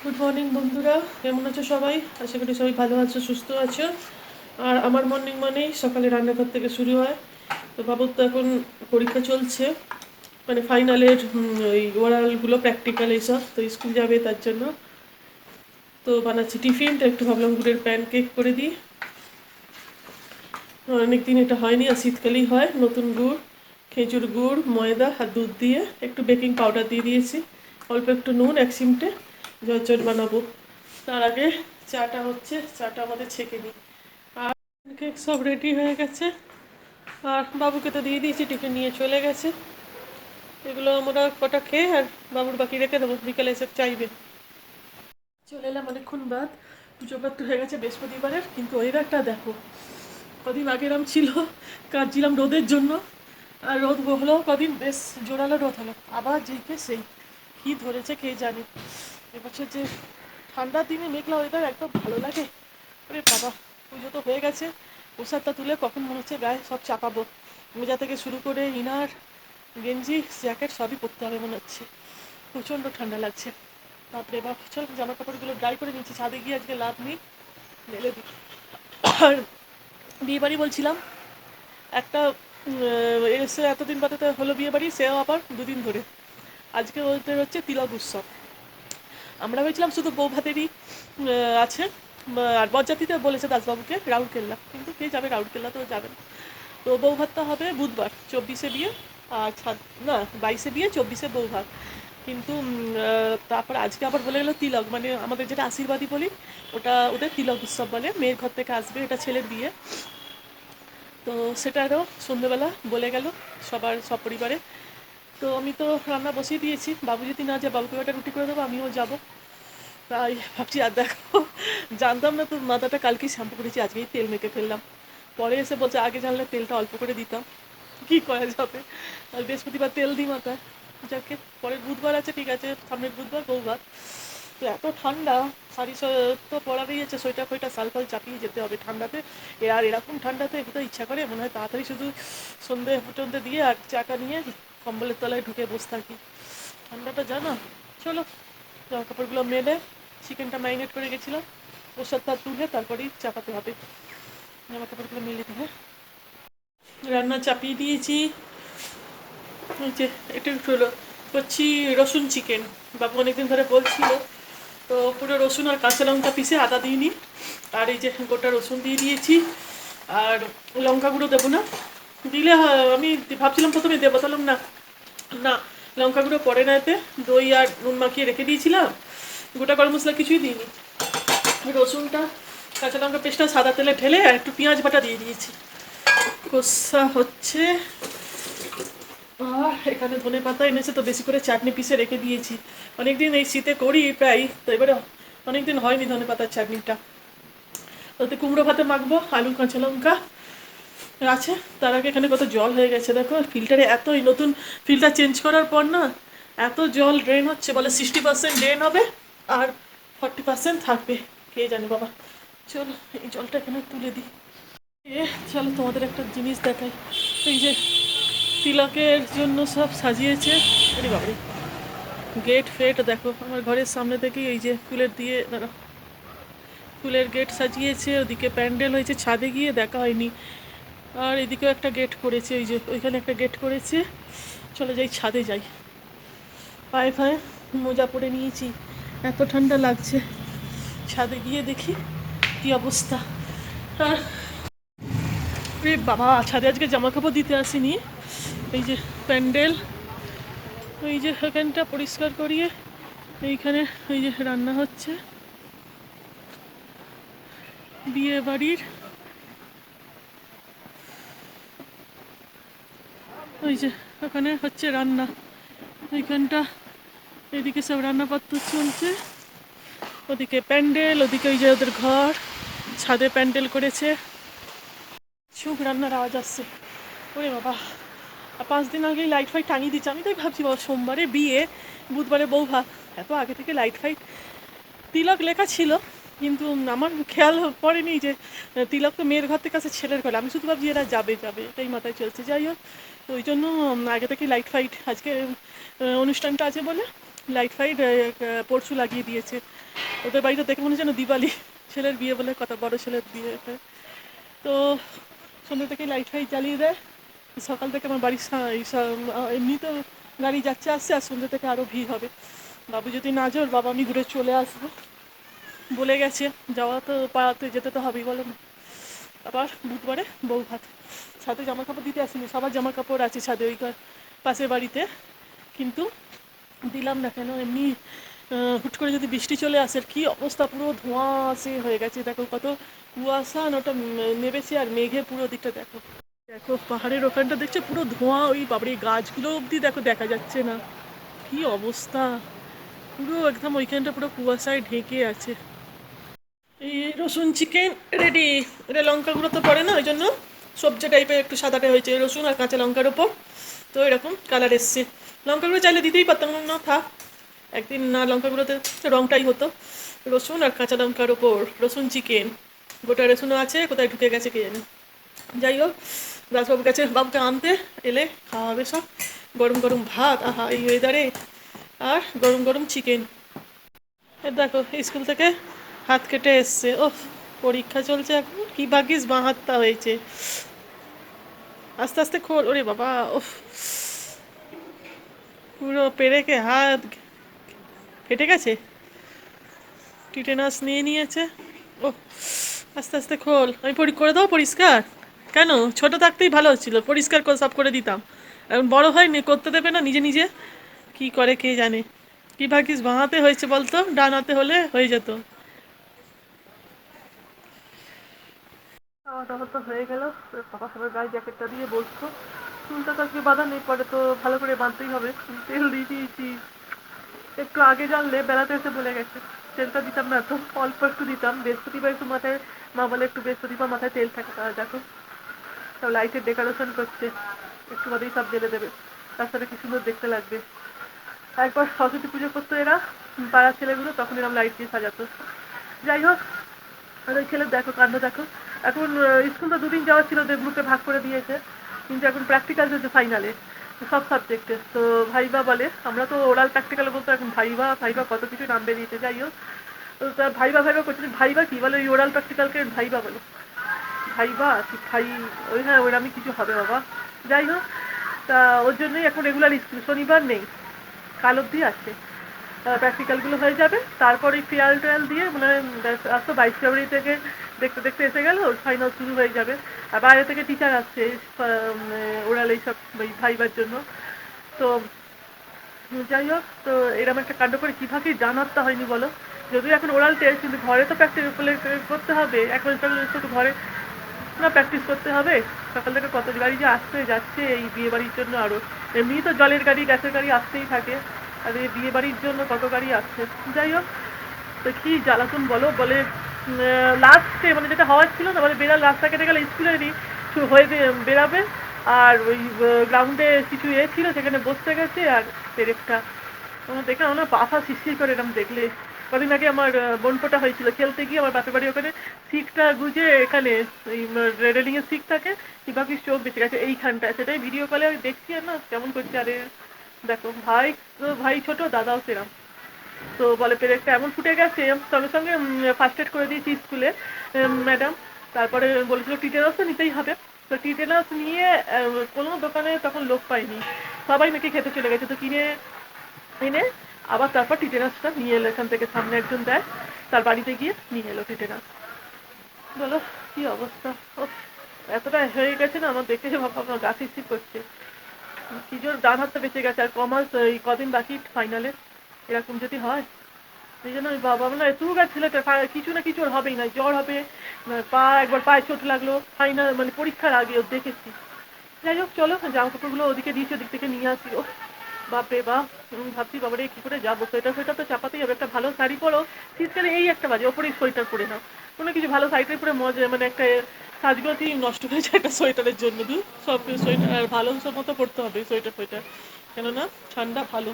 Good morning বন্ধুরা, কেমন আছো সবাই? আশা করি সবাই ভালো আছো, সুস্থ আছো। আর আমার মর্নিং মানেই সকালে রান্নাঘর থেকে শুরু হয়। তো বাবুর তো এখন পরীক্ষা চলছে, মানে ফাইনালের ওই ওরালগুলো, প্র্যাকটিক্যাল এইসব, তো স্কুল যাবে তার জন্য। তো বানাচ্ছি টিফিন, তো একটু ভাবলাম গুড়ের প্যানকেক করে দিই। অনেকদিন এটা হয়নি, আর শীতকালেই হয়। নতুন গুড়, খেজুর গুড়, ময়দা আর দুধ দিয়ে একটু বেকিং পাউডার দিয়ে দিয়েছি, অল্প একটু নুন, এক চিমটে ঝরঝর বানাবো। তার আগে চাটা হচ্ছে, চাটা আমাদের ছেঁকে নিই। আর কেক সব রেডি হয়ে গেছে, আর বাবুকে তো দিয়ে দিয়েছি, টিফিন নিয়ে চলে গেছে। এগুলো আমরা কটা খেয়ে আর বাবুর বাকি রেখে দেবো, বিকেলে এসে চাইবে। চলে এলাম অনেকক্ষণ বাদ, পুজো পাঠ হয়ে গেছে বৃহস্পতিবারের, কিন্তু ওয়েদারটা দেখো। কদিন আগে এরম ছিল, কাঁদছিলাম রোদের জন্য, আর রোদ হলো কদিন, বেশ জোরালো রোদ হলো, আবার যেইকে সেই কী ধরেছে কে জানে। এবছর যে ঠান্ডার দিনে মেঘলা ওয়েদার একদম ভালো লাগে। আরে বাবা, পুজো তো হয়ে গেছে, প্রসাদটা তুলে কখন মনে হচ্ছে গায়ে সব চাপাবো। মোজা থেকে শুরু করে ইনার, গেঞ্জি, জ্যাকেট সবই পরতে হবে মনে হচ্ছে, প্রচণ্ড ঠান্ডা লাগছে। তারপরে এবার চল জামা কাপড়গুলো ড্রাই করে নিচ্ছি, ছাদে গিয়ে আজকে লাভ নেই, মেলে দিই। আর বিয়ে বাড়ি বলছিলাম, একটা এসে এতদিন বাদে তো হলো বিয়ে বাড়ি, সেও আবার দুদিন ধরে। আজকে ওদের হচ্ছে তিলক উৎসব। আমরা ভেবেছিলাম শুধু বউ ভাতেরই আছে, আর বরযাত্রীতে বলেছে দাসবাবুকে রাউরকেল্লা, কিন্তু কে যাবে রাউরকেল্লা, তো যাবেন। তো বউ ভাতটা হবে বুধবার, 24-এ বিয়ে, আর না 22-এ বিয়ে, 24-এ বউ ভাত। কিন্তু তারপর আজকে আবার বলে গেলো তিলক, মানে আমাদের যেটা আশীর্বাদী বলি, ওটা ওদের তিলক উৎসব বলে। মেয়ের ঘর থেকে আসবে, এটা ছেলের বিয়ে। তো সেটারও সন্ধ্যেবেলা বলে গেল সবার সপরিবারে। তো আমি তো রান্না বসিয়ে দিয়েছি, বাবু যদি না যায় বাবুকে একটা রুটি করে দেবো, আমিও যাবো। তাই ভাবছি, আর দেখো, জানতাম না তো, মাথাটা কালকেই শ্যাম্পু করেছি, আজকেই তেল মেখে ফেললাম। পরে এসে বলছে আগে জানলে তেলটা অল্প করে দিতাম, কী করা যাবে। আর বৃহস্পতিবার তেল দিই মাথায়, যাকে পরের বুধবার আছে, ঠিক আছে, সামনের বুধবার বউ ভাত। তো এত ঠান্ডা, শাড়ি তো পরারই আছে, সোয়েটার ফোয়েটার শাল ফাল চাপিয়ে যেতে হবে ঠান্ডাতে। আর এরকম ঠান্ডাতে একটু ইচ্ছা করে মনে হয় তাড়াতাড়ি শুধু সন্ধে টন্ধে দিয়ে আর চাটা নিয়ে কম্বলের তলায় ঢুকে বসে থাকি, ঠান্ডাটা জানো। চলো জামা কাপড়গুলো মেলে, চিকেনটা ম্যারিনেট করে গেছিলাম, প্রসাদটা তুলে তারপরেই চাপাতে হবে। জামা কাপড়গুলো মেলে দিয়ে রান্না চাপিয়ে দিয়েছি। ওই যে একটু একটু করছি রসুন চিকেন, বাবু অনেকদিন ধরে বলছিল। তো পুরো রসুন আর কাঁচা লঙ্কা পিষে, আদা দিইনি, আর এই যে গোটা রসুন দিয়ে দিয়েছি। আর লঙ্কা গুঁড়ো দেবো না, দিলে আমি ভাবছিলাম প্রথমে দেবো, তাহলে না, না, লঙ্কা গুঁড়ো পরে না, এতে দই আর নুন মাখিয়ে রেখে দিয়েছিলাম, গোটা গরম মশলা কিছুই দিইনি। রসুনটা, কাঁচা লঙ্কা পেস্টটা সাদা তেলে ঢেলে আর একটু পেঁয়াজ বাটা দিয়ে দিয়েছি, কষা হচ্ছে। আর এখানে ধনে পাতা এনেছে, তো বেশি করে চাটনি পিষে রেখে দিয়েছি, অনেকদিন এই শীতে করি প্রায়, তো এবারে অনেকদিন হয়নি ধনে পাতার চাটনিটা। ওতে কুমড়ো ভাতে মাখবো, আলু কাঁচা লঙ্কা আছে। তার আগে এখানে কত জল হয়ে গেছে দেখো, ফিল্টারে এত, এই নতুন ফিল্টার চেঞ্জ করার পর না এত জল ড্রেন হচ্ছে, বলে 60% ড্রেন হবে আর 40% থাকবে, কে জানে বাবা। চলো এই জলটা এখানে তুলে দিই। চলো তোমাদের একটা জিনিস দেখাই, এই যে তিলকের জন্য সব সাজিয়েছে। আরে বাবারে, গেট ফেট দেখো, আমার ঘরের সামনে থেকেই এই যে ফুলের দিয়ে, দাঁড়া, ফুলের গেট সাজিয়েছে, ওদিকে প্যান্ডেল হয়েছে, ছাদে গিয়ে দেখা হয়নি। আর এদিকেও একটা গেট করেছে, ওই যে ওইখানে একটা গেট করেছে। চলে যাই ছাদে যাই, পায়ে ফায়ে মোজা পরে নিয়েছি, এত ঠান্ডা লাগছে। ছাদে গিয়ে দেখি কি অবস্থা। আর রে বাবা, ছাদে আজকে জামা কাপড় দিতে আসিনি, এই যে প্যান্ডেল, ওই যে এখানটা পরিষ্কার করিয়ে, এইখানে ওই যে রান্না হচ্ছে বিয়ে বাড়ির, ওই যে ওখানে হচ্ছে রান্না, ওইখানটা, এদিকে সব রান্নাপত্র চলছে, ওদিকে প্যান্ডেল, ওদিকে ওই যে ওদের ঘর, ছাদে প্যান্ডেল করেছে। সুখ রান্নার আওয়াজ আসছে, ওরে বাবা। আর 5 দিন আগেই লাইট ফাইট টাঙিয়ে দিচ্ছে, আমি তাই ভাবছি বাবা, সোমবারে বিয়ে, বুধবারে বউ ভাত, এত আগে থেকে লাইট ফাইট। তিলক লেখা ছিল, কিন্তু আমার খেয়াল পড়েনি যে তিলক তো মেয়ের ঘর থেকে আসে ছেলের ঘরে, আমি শুধু ভাবছি এরা যাবে যাবে, এটাই মাথায় চলছে। যাই হোক, তো ওই জন্য আগে থেকে লাইট ফাইট, আজকে অনুষ্ঠানটা আছে বলে লাইট ফাইট পরশু লাগিয়ে দিয়েছে। ওদের বাড়িটা দেখে মনে হচ্ছে না দিওয়ালি, ছেলের বিয়ে বলে কথা, বড় ছেলের বিয়ে। তো সন্ধ্যে থেকে লাইট ফাইট জ্বালিয়ে দেয়। সকাল থেকে আমার বাড়ির এমনি তো গাড়ি যাচ্ছে আসছে, আর সন্ধ্যে থেকে আরও ভিড় হবে। বাবু যদি না যায়, ওর বাবা আমি ঘুরে চলে আসবো বলে গেছে। যাওয়া তো পাড়াতে যেতে তো হবেই, বলো না। আবার বুধবারে বউ ভাত। ছাদে জামা কাপড় দিতে আসিনি, সবার জামা কাপড় আছে ছাদে ওই পাশের বাড়িতে, কিন্তু দিলাম না কেন, এমনি হুট করে যদি বৃষ্টি চলে আসে, কি অবস্থা, পুরো ধোঁয়াশে হয়ে গেছে। দেখো কত কুয়াশা, না ওটা নেবেছে, আর মেঘে পুরো দিকটা দেখো। দেখো পাহাড়ের ওখানটা দেখছে পুরো ধোঁয়া, ওই বাবারে গাছগুলো অবধি দেখো দেখা যাচ্ছে না, কি অবস্থা। পুরো একদম ওইখানটা পুরো কুয়াশায় ঢেকে আছে। এই রসুন চিকেন রেডি। এটা লঙ্কা গুঁড়ো তো পড়ে না, ওই জন্য সবজি টাইপের একটু সাদাটে হয়েছে, রসুন আর কাঁচা লঙ্কার ওপর। তো এরকম কালার এসছে। লঙ্কা গুঁড়ো চাইলে দিতেই পারতাম না, থাক একদিন না লঙ্কা গুঁড়োতে রঙটাই হতো। রসুন আর কাঁচা লঙ্কার ওপর রসুন চিকেন। গোটা রসুনও আছে, কোথায় ঢুকে গেছে কে জানে। যাই হোক, দাসবাবুর কাছে বাবুকে আনতে এলে খাওয়া হবে সব। গরম গরম ভাত, আহা এই ওয়েদারে, আর গরম গরম চিকেন। দেখো স্কুল থেকে হাত কেটে এসছে, ও পরীক্ষা চলছে এখন, কি ভাগ্যিস বাঁ হাতটা হয়েছে। আস্তে আস্তে খোল, ওরে বাবা, ও পুরো পেরেকে হাত ফেটে গেছে, টিটেনাস নিয়ে নিয়েছে। ও আস্তে আস্তে খোল, আমি করে দাও পরিষ্কার। কেন, ছোট থাকতেই ভালো হচ্ছিল, পরিষ্কার করে সব করে দিতাম। এখন বড় হয়নি, করতে দেবে না নিজে নিজে, কি করে কে জানে। কি ভাগ্যিস বাঁ হাতে হয়েছে বলতো, ডান হাতে হলে হয়ে যেত। খাওয়া দাওয়া তো হয়ে গেল। বাবা সবার গায়ে জ্যাকেটটা দিয়ে বসতো। চুলটা তো আজকে বাঁধা নেই, পরে তো ভালো করে বাঁধতেই হবে। তেল দিয়ে দিয়েছি, একটু আগে জানলে বেড়াতে এসে বলে গেছে। তেলটা দিতাম না তো, অল্প একটু দিতাম। বৃহস্পতিবার একটু মাথায়, মা বলে একটু বৃহস্পতিবার মাথায় তেল থাকে, তারা দেখো সব লাইটের ডেকোরেশন করছে, একটু বাদেই সব জ্বেলে দেবে, রাস্তাটা কি সুন্দর দেখতে লাগবে। একবার সরস্বতী পুজো করতো এরা, পাড়ার ছেলেগুলো, তখন এরকম লাইট দিয়ে সাজাতো। যাই হোক, আর ওই ছেলের দেখো কাণ্ড দেখো। এখন স্কুল তো দুদিন যাওয়ার ছিল, গ্রুপে ভাগ করে দিয়েছে, কিন্তু এখন প্র্যাকটিক্যাল চলছে ফাইনালে সব সাবজেক্টে। তো ভাইবা বলে, আমরা তো ওরাল প্র্যাকটিক্যাল বলতো, এখন ভাইবা ভাইবা কত কিছু নাম বেরিয়েছে। যাই হোক, তো তা ভাইবা ভাইবা করছে, ভাইবা কি বলে, ওই ওরাল প্র্যাকটিক্যালকে ভাইবা বলে। ভাইবা কি ভাই, ওই হ্যাঁ ওইরকমই কিছু হবে বাবা। যাই হোক, তা ওর জন্যই এখন রেগুলার স্কুল, শনিবার নেই, কাল অবধি আছে। প্র্যাকটিক্যালগুলো হয়ে যাবে, তারপরে ট্রায়াল ট্রায়াল দিয়ে মানে আজ তো 22 ফেব্রুয়ারি থেকে দেখতে দেখতে এসে গেল, ফাইনাল শুরু হয়ে যাবে। আর বাইরে থেকে টিচার আসছে ওরাল এইসব ভাইবার জন্য। তো যাই হোক, তো এরকম একটা কাণ্ড করে কী ফাঁকি জানাতে হয়নি বলো। যদিও এখন ওরাল টেস্ট, কিন্তু ঘরে তো প্র্যাকটিস করতে হবে, এখন একটু ঘরে না প্র্যাকটিস করতে হবে। সকাল থেকে কত গাড়ি যে আসতে যাচ্ছে এই বিয়ে বাড়ির জন্য, আরও এমনি তো জলের গাড়ি গ্যাসের গাড়ি আসতেই থাকে, আর এই বিয়ে বাড়ির জন্য কত গাড়ি আসছে। যাই হোক, তো কী জ্বালাতন বলো, বলে লাস্টে মানে যেটা হওয়ার ছিল না, বলে বেড়াল রাস্তা কেটে গেলে স্কুলেরই হয়ে বেরাবে, আর ওই গ্রাউন্ডে কিছু ছিল সেখানে বসতে গেছে, আর পেরেকটা আমার দেখে আমার পাশা শিরশির করে এরকম দেখলে। কদিন আগে আমার বোনপোটা হয়েছিল, খেলতে গিয়ে আমার বাপের বাড়ি ওখানে সিকটা গুজে, এখানে ওই রেলিং এর সিক থাকে, কিভাবে চোখ বেঁচে গেছে এইখানটায়, সেটাই ভিডিও কলে দেখছি, আর না কেমন করছে। আরে দেখো ভাই, তো ভাই ছোট, দাদাও সেরাম। তো বলে পেরেকটা এমন ফুটে গেছে, সঙ্গে সঙ্গে ফার্স্ট এড করে দিয়েছি স্কুলে ম্যাডাম। তারপরে বলেছিল টিটেনাস তো নিতেই হবে। তো টিটেনাস নিয়ে কোনো দোকানে তখন লোক পাইনি, সবাই নাকি খেতে চলে গেছে। তো কিনে এনে আবার তারপর টিটেনাসটা নিয়ে এলো, এখান থেকে সামনে একজন দেয়, তার বাড়িতে গিয়ে নিয়ে এলো টিটেনাস। বলো কি অবস্থা। ও এতটা হয়ে গেছে না, আমার দেখে বাবা আমার গা শিরশির করছে। কি জোর ডান হাতটা বেঁচে গেছে, আর কমাস এই কদিন বাকি ফাইনালে, এরকম যদি হয়। এই জন্য বাবা মানে এতটা ছেলেটা কিছু না কিছু ওর হবেই, না জ্বর হবে, পা একবার পায়ে চোট লাগলো ফাইনাল মানে পরীক্ষার আগে ওর দেখেছি। যাই হোক চলো, জামা কাপড়গুলো ওদিকে দিয়েছি, ওদিক থেকে নিয়ে আসি। ও বাপরে বাপ, ভাবছি বাবারে কি করে যাবো, সোয়েটার সোয়েটার তো চাপাতেই হবে, একটা ভালো শাড়ি পরো, শীতকালে এই একটা বাজে, ওপরেই সোয়েটার পরে নাও, কোনো কিছু ভালো শাড়িটাই পরে মজা, মানে একটা সাজগোজই নষ্ট হয়ে যায় একটা সোয়েটারের জন্য। সব সোয়েটার আর ভালো সব মতো পরতে হবে সোয়েটার ফোয়েটার, কেননা ঠান্ডা ভালো।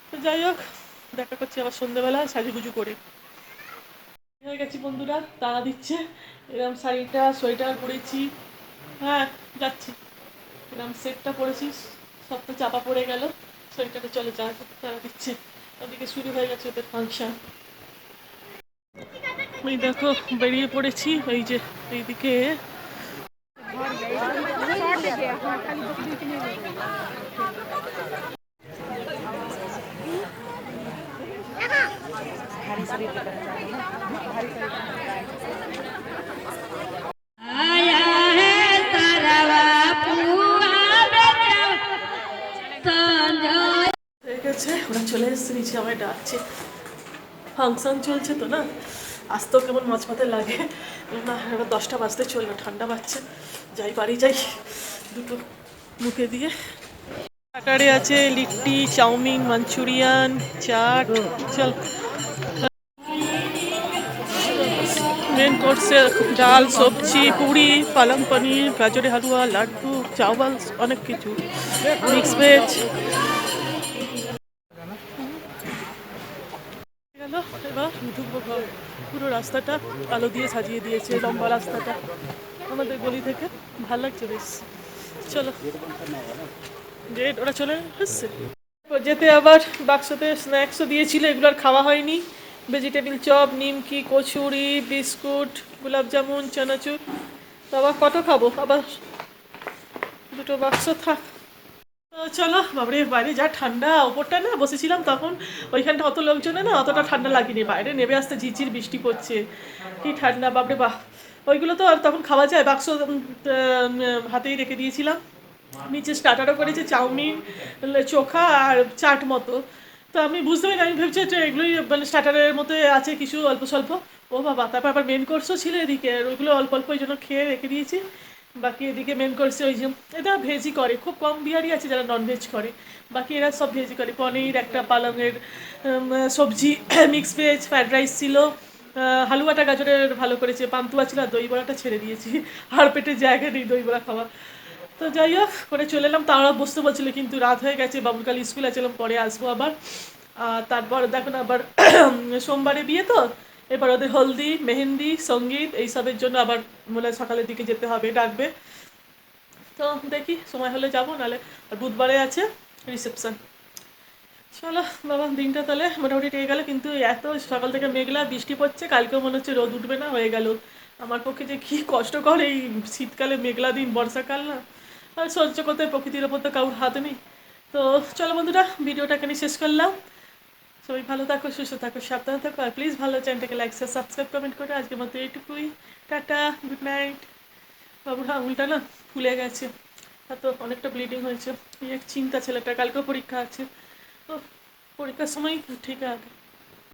তো যাই হোক, দেখা করছি আবার সন্ধ্যেবেলা সাজুগুজু করে। হয়ে গেছি বন্ধুরা, তাড়া দিচ্ছে, এরকম শাড়িটা সোয়েটার পরেছি, হ্যাঁ যাচ্ছি, এরকম সেটটা পরেছি, সব তো চাপা পড়ে গেল, সোয়েটারে চলে যাওয়া, তাড়া দিচ্ছে। ওদিকে শুরু হয়ে গেছে ওদের ফাংশন। ওই দেখো বেরিয়ে পড়েছি, ওই যে এইদিকে হয়ে গেছে, ওরা চলে এসছে, নিচে আমায় ডাকছে। ফাংশন চলছে তো না, আসতেও কেমন মাঝপথে লাগে না। এবার 10টা বাজতে চললো, ঠান্ডা বাজছে, যাই বাড়ি যাই দুটো মুখে দিয়ে। স্টার্টারে আছে লিট্টি, চাউমিন, মাঞ্চুরিয়ান, চাট। চল, মেন কোর্সে ডাল, সবজি, পুরি, পালং পনির, গাজরের হালুয়া, লাড্ডু, চাওয়াল, অনেক কিছু, মিক্স ভেজ। গেল, এবার ঢুকবো ঘর। পুরো রাস্তাটা আলো দিয়ে সাজিয়ে দিয়েছে, লম্বা রাস্তাটা আমাদের গলি থেকে, ভালো লাগছে বেশ। চলো, গেট ওরা চলে এসছে। যেতে আবার বাক্সতে স্ন্যাক্সও দিয়েছিল, এগুলো আর খাওয়া হয়নি। ভেজিটেবিল চপ, নিমকি, কচুরি, বিস্কুট, গোলাপ জামুন, চানাচুর। তো আবার কত খাবো, আবার দুটো বাক্স থাক। তো চলো, বাবারে বাইরে যা ঠান্ডা। ওপরটা না বসেছিলাম তখন, ওইখানটা অত লোকজনে না অতটা ঠান্ডা লাগেনি, বাইরে নেমে আসতে ঝিরঝির বৃষ্টি পড়ছে, কি ঠান্ডা বাপরে বাহ। ওইগুলো তো আর তখন খাওয়া যায়, বাক্স হাতেই রেখে দিয়েছিলাম। নিচে স্টার্টারও করেছে, চাউমিন, চোখা আর চাট মতো। তো আমি বুঝতে পারি, আমি ভেবেছি যে এগুলোই মানে স্টার্টারের মতো আছে কিছু অল্প স্বল্প। ও বাবা, তারপর আবার মেন কোর্সও ছিল এদিকে, আর ওইগুলো অল্প অল্প ওই জন্য খেয়ে রেখে দিয়েছি। বাকি এদিকে মেন কোর্সে ওই যে এটা ভেজই করে, খুব কম বিহারি আছে যারা ননভেজ করে, বাকি এরা সব ভেজই করে। পনির, একটা পালংয়ের সবজি, মিক্স ভেজ, ফ্রাইড রাইস ছিল, হালুয়াটা গাজরের ভালো করেছে, পান্তুয়া ছিল, আর দই বড়াটা ছেড়ে দিয়েছি, আর পেটে জায়গা নেই দই বড়া খাওয়া। তো যাই হোক করে চলে এলাম, তারা বসতে বলছিল কিন্তু রাত হয়ে গেছে, বাবুর কাল স্কুল আছে, পরে আসবো আবার। আর তারপর দেখুন আবার সোমবারে বিয়ে তো, এবার ওদের হলদি, মেহেন্দি, সঙ্গীত এইসবের জন্য আবার বলে সকালের দিকে যেতে হবে, ডাকবে। তো দেখি সময় হলে যাবো, নাহলে আর বুধবারে আছে রিসেপশন। চলো বাবা, দিনটা তাহলে মোটামুটি টেকে গেলো, কিন্তু এত সকাল থেকে মেঘলা, বৃষ্টি পড়ছে, কালকেও মনে হচ্ছে রোদ উঠবে না, হয়ে গেল। আমার পক্ষে যে কী কষ্টকর এই শীতকালে মেঘলা দিন, বর্ষাকাল না, আর সহ্য করতে প্রকৃতির ওপর তো কারোর হাত নেই। তো চলো বন্ধুরা, ভিডিওটা এখানে শেষ করলাম। সবাই ভালো থাকো, সুস্থ থাকো, সাবধানে থাকো, আর প্লিজ ভালো চ্যানেলটাকে লাইক, শেয়ার, সাবস্ক্রাইব, কমেন্ট করে। আজকের মতো এইটুকুই, টাটা, গুড নাইট। বাবুর আঙুলটা না ফুলে গেছে, তো অনেকটা ব্লিডিং হয়েছে, এই এক চিন্তা ছেলেটা, কালকেও পরীক্ষা আছে। তো পরীক্ষার সময় ঠিক আছে।